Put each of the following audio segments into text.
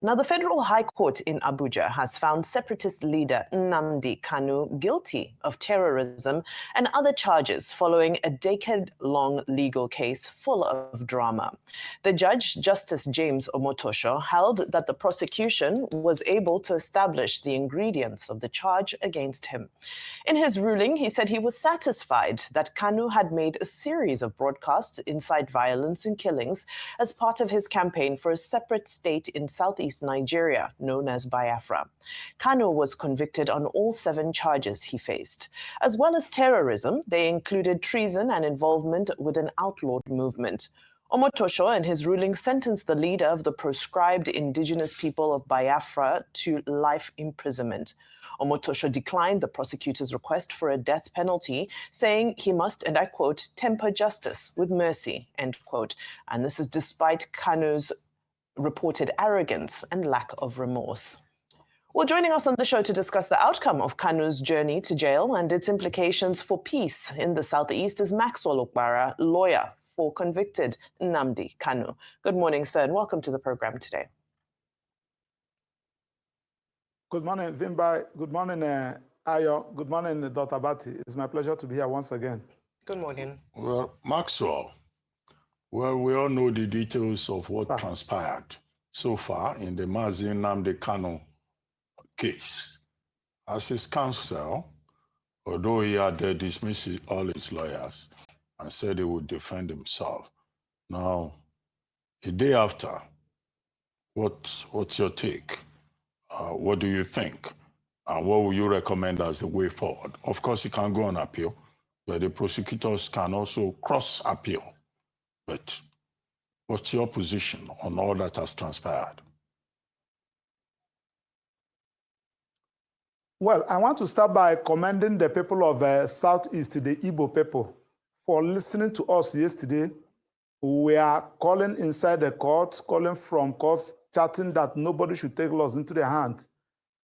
Now, the Federal High Court in Abuja has found separatist leader Nnamdi Kanu guilty of terrorism and other charges following a decade-long legal case full of drama. The judge, Justice James Omotosho, held that the prosecution was able to establish the ingredients of the charge against him. In his ruling, he said he was satisfied that Kanu had made a series of broadcasts to incite violence and killings as part of his campaign for a separate state in southeast Nigeria, known as Biafra. Kanu was convicted on all 7 charges he faced. As well as terrorism, they included treason and involvement with an outlawed movement. Omotosho, in his ruling, sentenced the leader of the proscribed indigenous people of Biafra to life imprisonment. Omotosho declined the prosecutor's request for a death penalty, saying he must, and I quote, temper justice with mercy, end quote. And this is despite Kanu's reported arrogance and lack of remorse. Well, joining us on the show to discuss the outcome of Kanu's journey to jail and its implications for peace in the Southeast is Maxwell Okpara, lawyer for convicted Nnamdi Kanu. Good morning, sir, and welcome to the program today. Good morning, Vimbai. Good morning, Ayo. Good morning, Dr. Bati. It's my pleasure to be here once again. Good morning. Well, Maxwell, well, we all know the details of what transpired so far in the Nnamdi Kanu case. As his counsel, although he had dismissed all his lawyers and said he would defend himself, now, a day after, what's your take? What do you think? And what will you recommend as the way forward? Of course, he can go on appeal, but the prosecutors can also cross-appeal. But what's your position on all that has transpired? Well, I want to start by commending the people of Southeast, the Igbo people, for listening to us yesterday. We are calling inside the court, calling from courts, chatting that nobody should take laws into their hand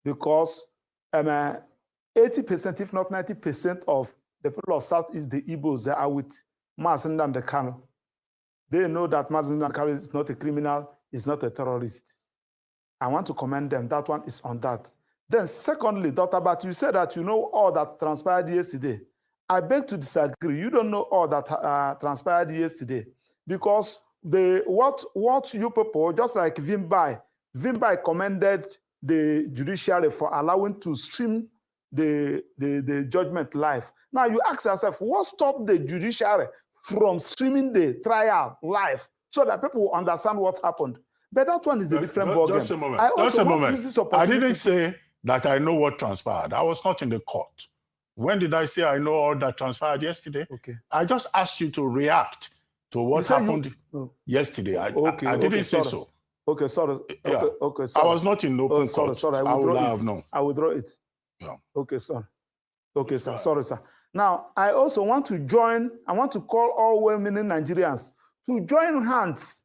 because 80%, if not 90% of the people of Southeast, the Igbos, they are with Nnamdi Kanu. They know that Nnamdi Kanu is not a criminal, is not a terrorist. I want to commend them. That one is on that. Then secondly, Dr. Bat, you said that you know all that transpired yesterday. I beg to disagree. You don't know all that transpired yesterday because what you people, just like Vimbai commended the judiciary for allowing to stream the judgment live. Now you ask yourself, what stopped the judiciary from streaming the trial live so that people will understand what happened? But that one is a different ballgame. Just a moment. Just a moment. I didn't say that I know what transpired. I was not in the court. When did I say I know all that transpired yesterday? Okay. I just asked you to react to what happened yesterday. I didn't say so. Okay, sorry. Yeah. Okay, sorry. I was not in open court. Sorry, I would have known. I withdraw it. Yeah. Okay, sorry. Okay, sir. Sorry, sir. Now, I also want to join, I want to call all well-meaning Nigerians to join hands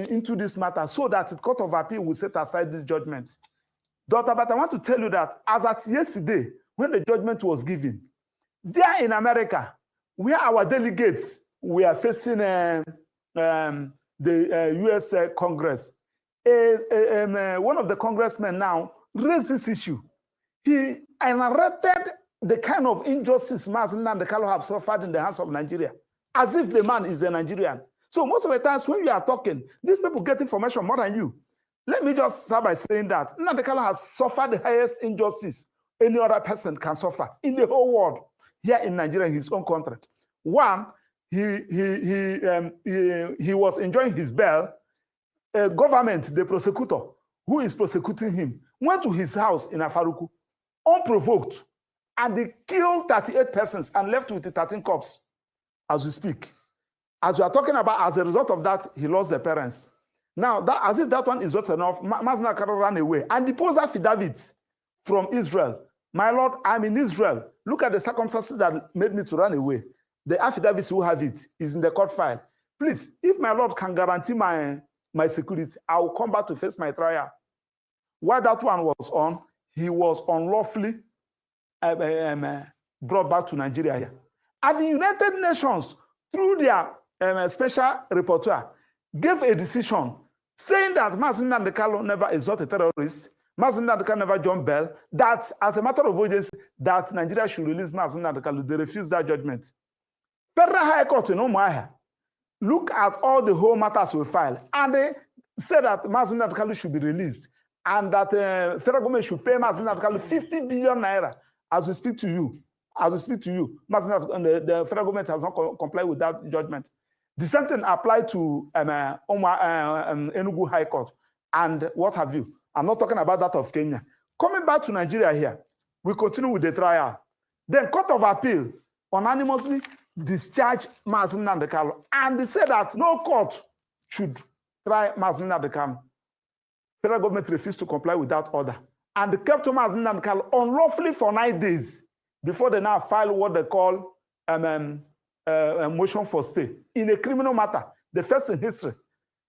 into this matter so that the Court of Appeal will set aside this judgment. Doctor, but I want to tell you that as at yesterday, when the judgment was given, there in America, where our delegates were facing the U.S. Congress, one of the congressmen now raised this issue. He narrated the kind of injustice Nnamdi Kanu have suffered in the hands of Nigeria, as if the man is a Nigerian. So most of the times when you are talking, these people get information more than you. Let me just start by saying that Nnamdi Kanu has suffered the highest injustice any other person can suffer in the whole world, here in Nigeria, in his own country. One, he was enjoying his bail. Government, the prosecutor, who is prosecuting him, went to his house in Afaruku, unprovoked, and they killed 38 persons and left with 13 corpses as we speak. As we are talking about, as a result of that, he lost the parents. Now, that, as if that one is not enough, Nnamdi Kanu ran away and deposed affidavits from Israel. My Lord, I'm in Israel. Look at the circumstances that made me to run away. The affidavits who have it is in the court file. Please, if my Lord can guarantee my security, I will come back to face my trial. While that one was on, he was unlawfully brought back to Nigeria here. And the United Nations, through their special rapporteur, gave a decision saying that Nnamdi Kanu never is not a terrorist, Nnamdi Kanu never jumped bail, that as a matter of urgency, that Nigeria should release Nnamdi Kanu. They refused that judgment. Federal High Court in Umuahia look at all the whole matters we filed, and they said that Nnamdi Kanu should be released, and that federal government should pay Nnamdi Kanu 50 billion naira as we speak to you. As we speak to you, the federal government has not complied with that judgment. The same thing applied to Enugu High Court and what have you. I'm not talking about that of Kenya. Coming back to Nigeria here, we continue with the trial. Then Court of Appeal unanimously discharged Nnamdi Kanu, and they said that no court should try Nnamdi Kanu. Federal government refused to comply with that order, and they kept Nnamdi Kanu unlawfully for 9 days before they now file what they call a motion for stay in a criminal matter, the first in history.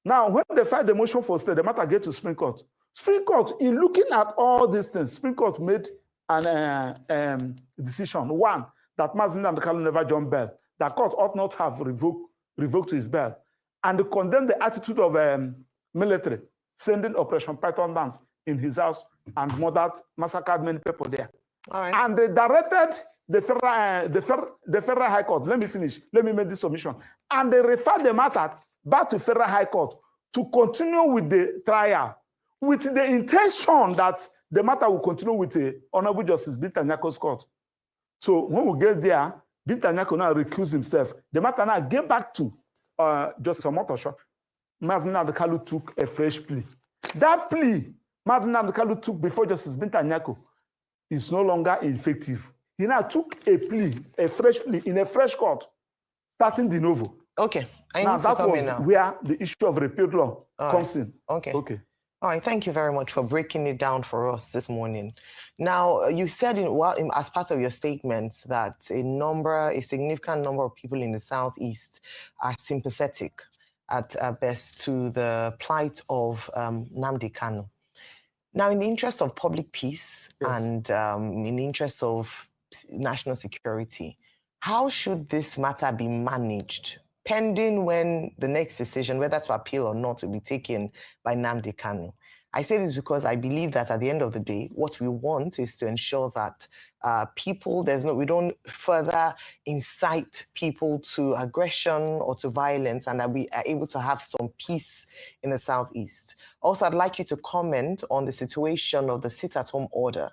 Now, when they file the motion for stay, the matter gets to Supreme Court. Supreme Court, in looking at all these things, Supreme Court made an decision. One, that Nnamdi Kanu never jumped bail. The court ought not have revoked his bail. And they condemned the attitude of military, sending Operation Python dams in his house and massacred many people there. All right. And they directed the Federal High Court, let me finish, let me make this submission, and they referred the matter back to Federal High Court to continue with the trial, with the intention that the matter will continue with the Honorable Justice Binta Nyako's court. So when we get there, Binta Nyako now recused himself. The matter now get back to Justice Omotosho. Nnamdi Kanu took a fresh plea. That plea Nnamdi Kanu took before Justice Binta Nyako is no longer effective. He now took a plea, a fresh plea in a fresh court, starting de novo. Okay. Now that was where the issue of repealed law comes in. Okay. Okay. All right, thank you very much for breaking it down for us this morning. Now, you said as part of your statement that a significant number of people in the Southeast are sympathetic at best to the plight of Nnamdi Kanu. Now, in the interest of public peace, yes, and in the interest of national security, how should this matter be managed, pending when the next decision, whether to appeal or not, will be taken by Nnamdi Kanu? I say this because I believe that at the end of the day, what we want is to ensure that we don't further incite people to aggression or to violence, and that we are able to have some peace in the Southeast. Also, I'd like you to comment on the situation of the sit-at-home order.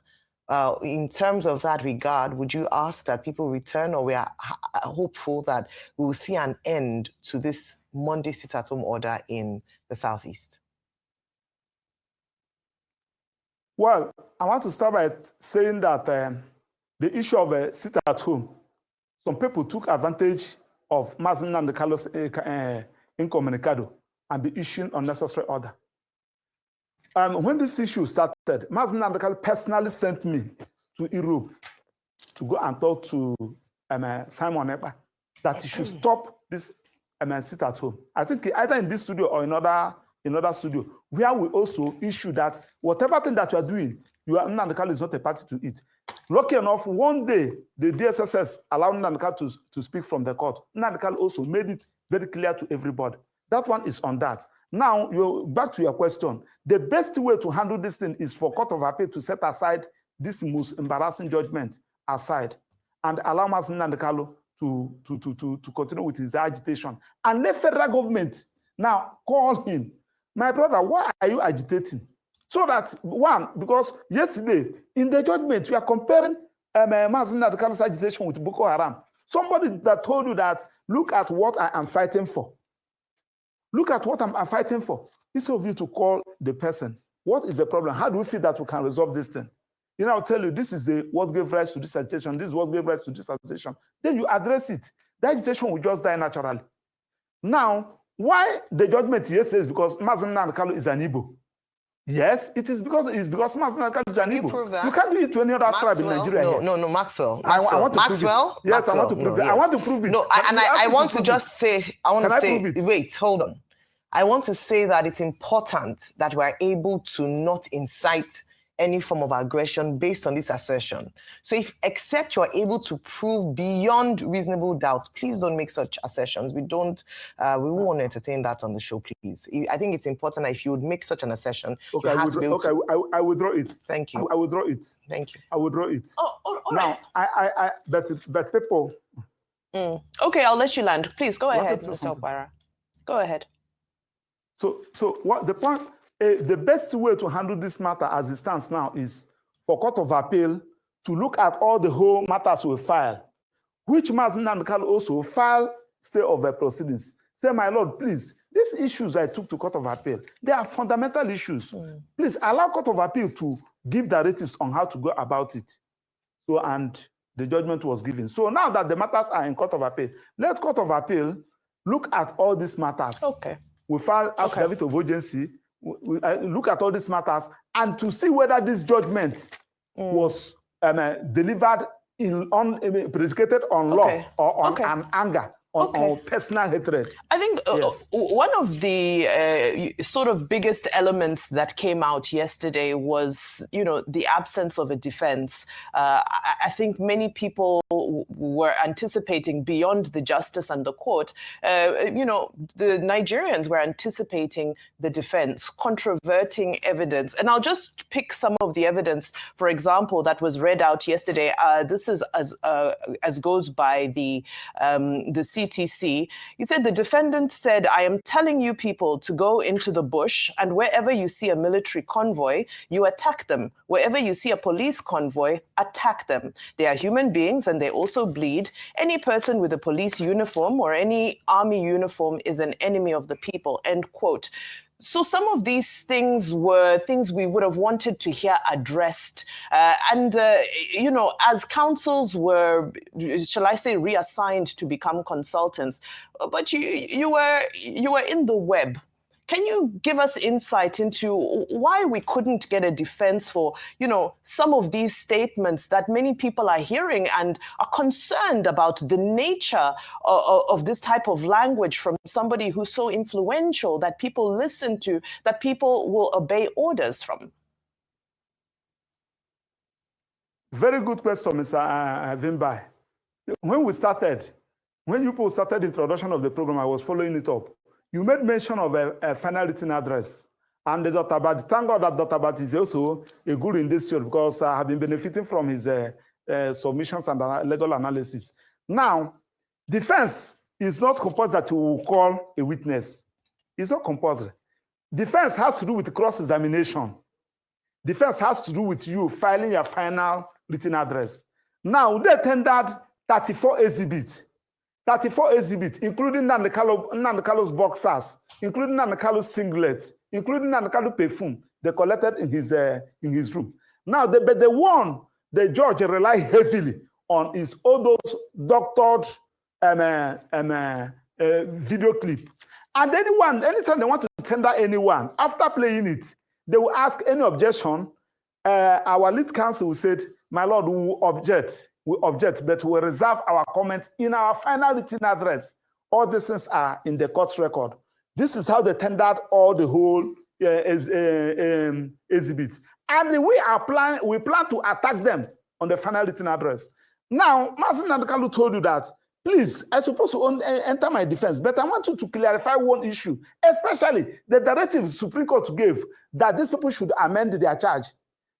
In terms of that regard, would you ask that people return, or we are hopeful that we will see an end to this Monday sit-at-home order in the Southeast? Well, I want to start by saying that the issue of sit-at-home, some people took advantage of Nnamdi Kanu's incommunicado and be issuing unnecessary order. When this issue started, Nnamdi Kanu personally sent me to Europe to go and talk to Simon Ekpa that he should stop this sit-at-home. I think either in this studio or in another studio, where we also issue that whatever thing that you are doing, Nnamdi Kanu is not a party to it. Lucky enough, one day, the DSSS allowed Nnamdi Kanu to speak from the court. Nnamdi Kanu also made it very clear to everybody. That one is on that. Now, back to your question. The best way to handle this thing is for Court of Appeal to set aside this most embarrassing judgment aside and allow Nnamdi Kanu to continue with his agitation. And let federal government now call him. My brother, why are you agitating? So that, one, because yesterday, in the judgment, we are comparing Nnamdi Kanu's agitation with Boko Haram. Somebody that told you that, look at what I am fighting for. Look at what I'm fighting for. Instead of you to call the person, what is the problem? How do we feel that we can resolve this thing? I'll tell you, this is what gave rise to this agitation. This is what gave rise to this agitation. Then you address it. The agitation will just die naturally. Now, why the judgment yesterday is because Nnamdi Kanu is an Igbo. Yes, it's because Nnamdi Kanu is an Igbo. You can't do it to any other tribe in Nigeria. No, Maxwell. I want to prove it. Yes, Maxwell? I want to prove it. Yes. I want to prove it. No, I want to just say, wait, hold on. I want to say that it's important that we're able to not incite any form of aggression based on this assertion. So if, except you're able to prove beyond reasonable doubt, please don't make such assertions. We won't want to entertain that on the show, please. I think it's important that if you would make such an assertion, okay, you have to be able to... I withdraw it. Thank you. I withdraw it. Thank you. I withdraw it. Oh, all now, right. But people... Okay, I'll let you land. Please, go ahead, Mr. Opara. Go ahead. So what the point... the best way to handle this matter as it stands now is for Court of Appeal to look at all the whole matters we file, which Nnamdi Kanu also file stay of proceedings. Say, my Lord, please, these issues I took to Court of Appeal, they are fundamental issues. Please allow Court of Appeal to give directives on how to go about it. So, and the judgment was given. So now that the matters are in Court of Appeal, let Court of Appeal look at all these matters. Okay. We file affidavit of urgency. We look at all these matters and to see whether this judgment was delivered predicated on law or on an anger, on personal hatred. I think one of the sort of biggest elements that came out yesterday was, the absence of a defense. I think many people were anticipating beyond the justice and the court, the Nigerians were anticipating the defense, controverting evidence. And I'll just pick some of the evidence, for example, that was read out yesterday. This is as goes by the CTC. He said, the defendant said, I am telling you people to go into the bush, and wherever you see a military convoy, you attack them. Wherever you see a police convoy, attack them. They are human beings and they also bleed. Any person with a police uniform or any army uniform is an enemy of the people, end quote. So some of these things were things we would have wanted to hear addressed. As counsels were, shall I say, reassigned to become consultants, but you were in the web. Can you give us insight into why we couldn't get a defense for, some of these statements that many people are hearing and are concerned about the nature of this type of language from somebody who's so influential that people listen to, that people will obey orders from? Very good question, Mr. Vimbai. When you people started the introduction of the program, I was following it up. You made mention of a final written address. And Dr. Abad, thank God that Dr. Abad is also a good in this field because I have been benefiting from his submissions and legal analysis. Now, defense is not compulsory that you will call a witness. It's not compulsory. Defense has to do with cross-examination. Defense has to do with you filing your final written address. Now, they tendered 34 exhibits. 34 exhibits, including Nnamdi Kanu's boxers, including Nnamdi Kanu's singlets, including Nnamdi Kanu perfume, they collected in his room. Now, the judge relied heavily on is all those doctored video clip. And anytime they want to tender anyone, after playing it, they will ask any objection. Our lead counsel said, my Lord, we will object, but we reserve our comment in our final written address. All these things are in the court's record. This is how they tendered all the whole exhibits. And we plan to attack them on the final written address. Now, Master Nnamdi Kanu told you that, please, I'm supposed to enter my defense, but I want you to clarify one issue, especially the directive the Supreme Court gave that these people should amend their charge.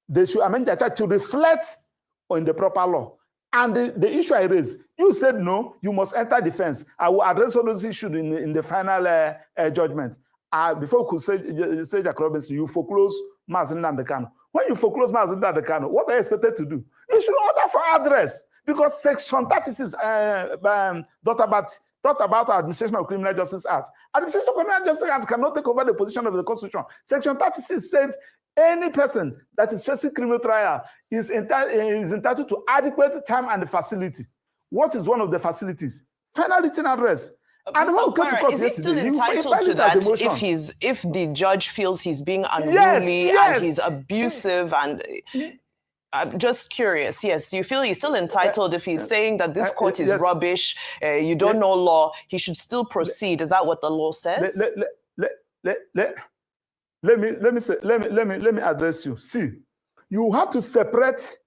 They should amend their charge to reflect on the proper law. And the issue I raised, you said no, you must enter defense. I will address all those issues in the final judgment. Before we could say Jack Robinson, you foreclose Master Nnamdi Kanu. When you foreclose Master Nnamdi Kanu, what are you expected to do? You should order for address, because Section 36, talked about Administration of Criminal Justice Act. Administration of Criminal Justice Act cannot take over the position of the Constitution. Section 36 said any person that is facing criminal trial is entitled to adequate time and facility. What is one of the facilities? Final written address. And when we came to court is yesterday, he still entitled to that if the judge feels he's being unruly and he's abusive and... I'm just curious. Yes, you feel he's still entitled if he's saying that this court is rubbish, you don't know law, he should still proceed. Is that what the law says? Let me address you. See, you have to separate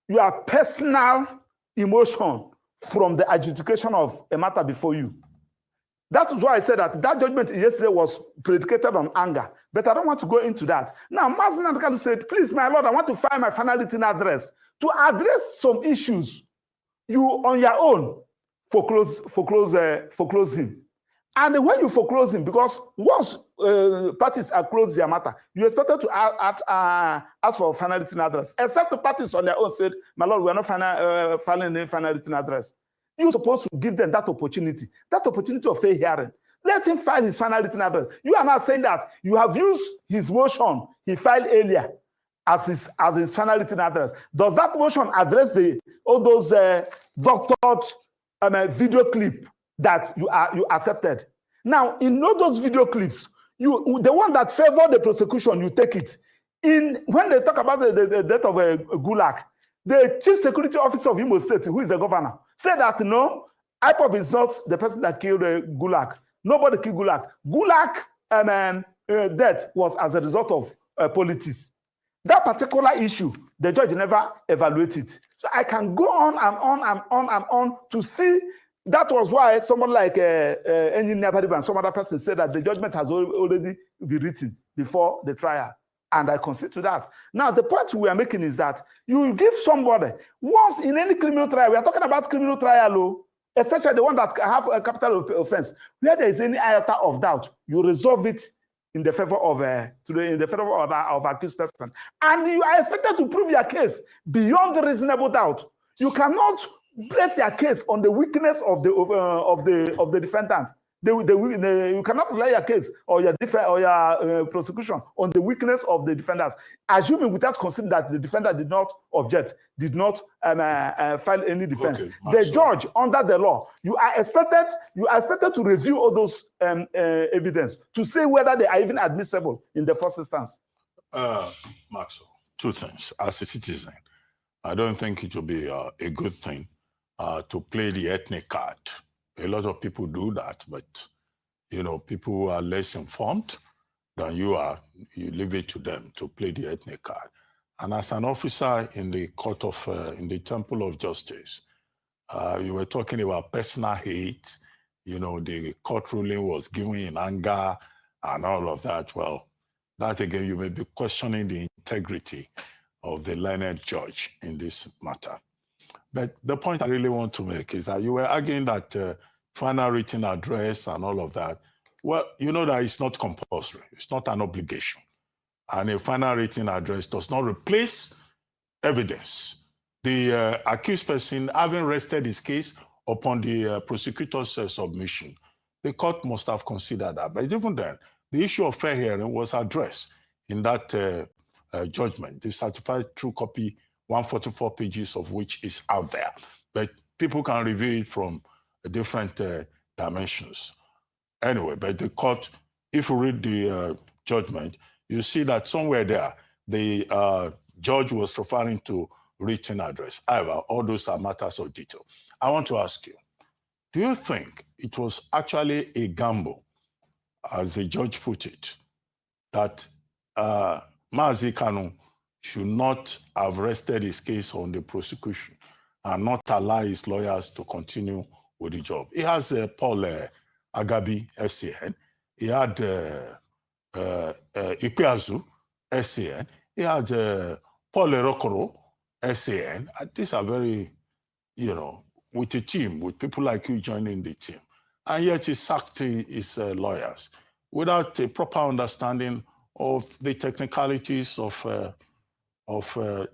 your personal emotion from the adjudication of a matter before you. That is why I said that judgment yesterday was predicated on anger, but I don't want to go into that. Now, Nnamdi Kanu said, please, my Lord, I want to find my final written address to address some issues. You, on your own, foreclose him. And when you foreclose him, because once parties are closed their matter, you expected to ask for a final written address, except the parties on their own said, my Lord, we are not filing any final written address. You're supposed to give them that opportunity of fair hearing. Let him file his final written address. You are not saying that you have used his motion he filed earlier as his final written address. Does that motion address all those doctored video clip that you accepted? Now, in all those video clips, the one that favored the prosecution, you take it. When they talk about the death of Gulag, the chief security officer of Imo State, who is the governor, said that no, IPOB is not the person that killed Gulag. Nobody killed Gulag. Gulag death was as a result of politics. That particular issue, the judge never evaluated. So I can go on and on and on and on to see. That was why someone like Engineer Badiba and some other person said that the judgment has already been written before the trial. And I concede to that. Now, the point we are making is that you give somebody, once in any criminal trial, we are talking about criminal trial, especially the one that have a capital offense, where there is any iota of doubt, you resolve it in the favor of accused person. And you are expected to prove your case beyond the reasonable doubt. You cannot place your case on the weakness of the defendant. You cannot lay your case or your prosecution on the weakness of the defendants, assuming without considering that the defendant did not object, did not file any defense. Okay, the judge, under the law, you are expected to review all those evidence to see whether they are even admissible in the first instance. Maxwell, two things. As a citizen, I don't think it will be a good thing to play the ethnic card. A lot of people do that, but people who are less informed than you are, you leave it to them to play the ethnic card. And as an officer in the court of, in the Temple of Justice, you were talking about personal hate. The court ruling was given in anger and all of that. Well, that again, you may be questioning the integrity of the learned judge in this matter. But the point I really want to make is that you were arguing that final written address and all of that. Well, you know that it's not compulsory. It's not an obligation. And a final written address does not replace evidence. The accused person, having rested his case upon the prosecutor's submission, the court must have considered that. But even then, the issue of fair hearing was addressed in that judgment. The certified true copy, 144 pages of which is out there. But people can review it from different dimensions. Anyway, but the court, if you read the judgment, you see that somewhere there, the judge was referring to written address. However, all those are matters of detail. I want to ask you, do you think it was actually a gamble, as the judge put it, that Nnamdi Kanu should not have rested his case on the prosecution and not allow his lawyers to continue with the job? He has Paul Agabi, FCN. He had Ikpeazu, FCN. He had Paul Erokoro, FCN. These are very, with a team, with people like you joining the team. And yet he sacked his lawyers without a proper understanding of the technicalities of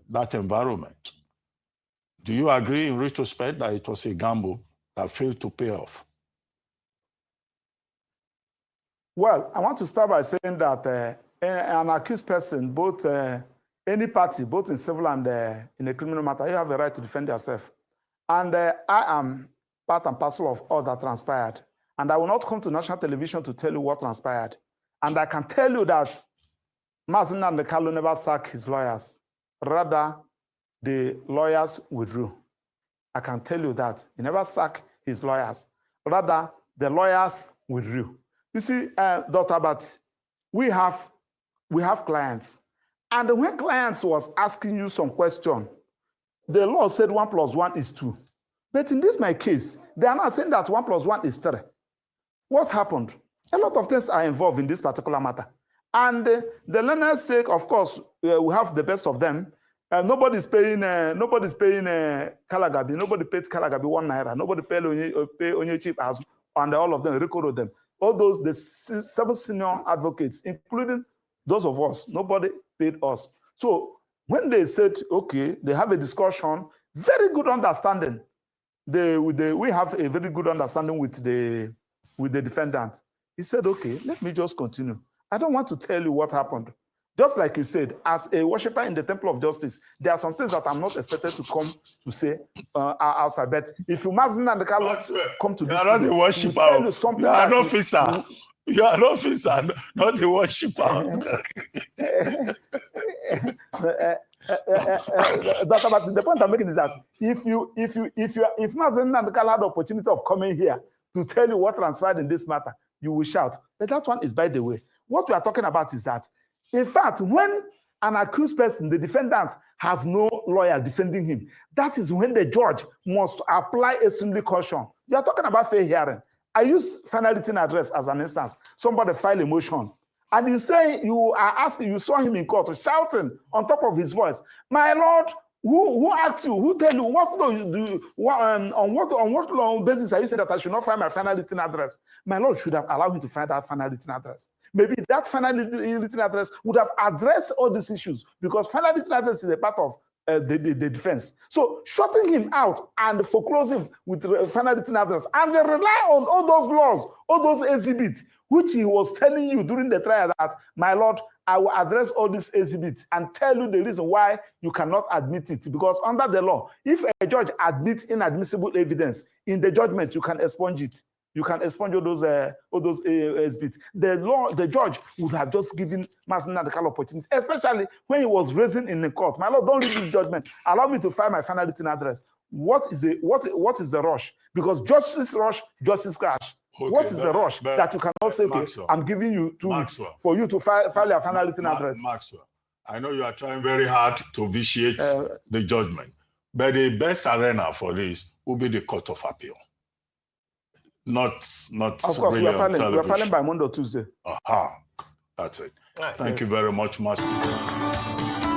that environment. Do you agree in retrospect that it was a gamble that failed to pay off? Well, I want to start by saying that an accused person, both any party, both in civil and in a criminal matter, you have a right to defend yourself. And I am part and parcel of all that transpired. And I will not come to national television to tell you what transpired. And I can tell you that Nnamdi Kanu never sacked his lawyers. Rather, the lawyers withdrew. I can tell you that. He never sacked his lawyers. Rather, the lawyers withdrew. You see, Dr. Abbott, we have clients. And when clients was asking you some question, the law said 1 + 1 is 2. But in this my case, they are not saying that 1 + 1 is 3. What happened? A lot of things are involved in this particular matter. And the learner's sake, of course, we have the best of them. Nobody's paying Kalagabi. Nobody paid Kalagabi 1 naira. Nobody paid Onye Cheap House, and all of them recorded them. All those, the 7 senior advocates, including those of us, nobody paid us. So when they said, okay, they have a discussion, very good understanding. We have a very good understanding with the defendant. He said, okay, let me just continue. I don't want to tell you what happened. Just like you said, as a worshiper in the temple of justice, there are some things that I'm not expected to come to say outside. But if you Mazen and the Carlo come to this, you are not a worshiper. You are an officer. You are an officer, not a worshiper. The point I'm making is that if Mazen and the Carlo had the opportunity of coming here to tell you what transpired in this matter, you will shout. But that one is by the way. What we are talking about is that, in fact, when an accused person, the defendant, have no lawyer defending him, that is when the judge must apply extremely caution. You are talking about fair hearing. I use final written address as an instance. Somebody filed a motion, and you say you are asking, you saw him in court shouting on top of his voice, "My lord, who asked you? Who tell you what law you do? On what law basis are you saying that I should not find my final written address?" My lord should have allowed him to find that final written address. Maybe that final written address would have addressed all these issues, because final written address is a part of the defense. So shutting him out and foreclosing with final written address, and they rely on all those laws, all those exhibits, which he was telling you during the trial that, my lord, I will address all these exhibits and tell you the reason why you cannot admit it. Because under the law, if a judge admits inadmissible evidence in the judgment, you can expunge it. You can expunge all those exhibits. The judge would have just given Mazen the opportunity, especially when he was raising in the court. My lord, don't read this judgment. Allow me to find my final written address. What is the rush? Because justice rush, justice crash. Okay, what is the rush that you cannot say, okay, Maxwell, I'm giving you 2 weeks for you to file your final written address? Maxwell, I know you are trying very hard to vitiate the judgment, but the best arena for this will be the Court of Appeal. Not of course, really we are filing by Monday or Tuesday. Aha, that's it. Right. Thank you very much, Maxwell.